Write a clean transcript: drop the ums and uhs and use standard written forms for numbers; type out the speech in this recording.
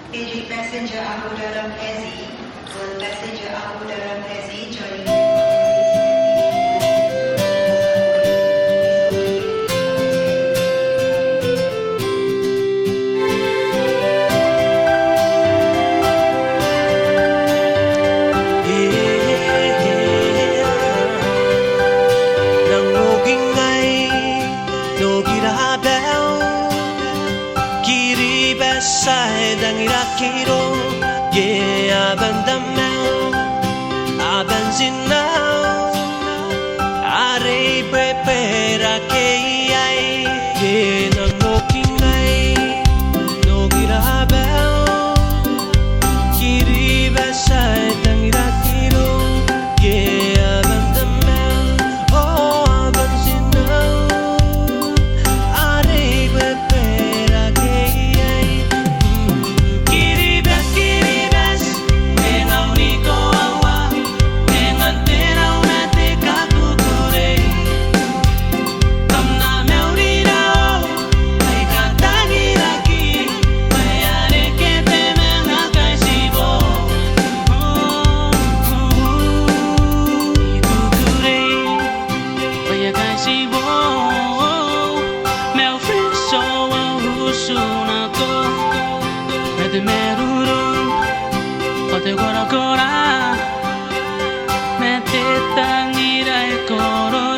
KJ passenger aku dalam taxi. Tuan passenger aku dalam taxi join. Sai đang irakiro ye abandamel abanzinao are prepara ke ai ye nangokingai no girabel kiri basai đang irakiro ye abandamel oh abanzinao are prepara ke ai de meruru Ote gora gora Me te tangira e koro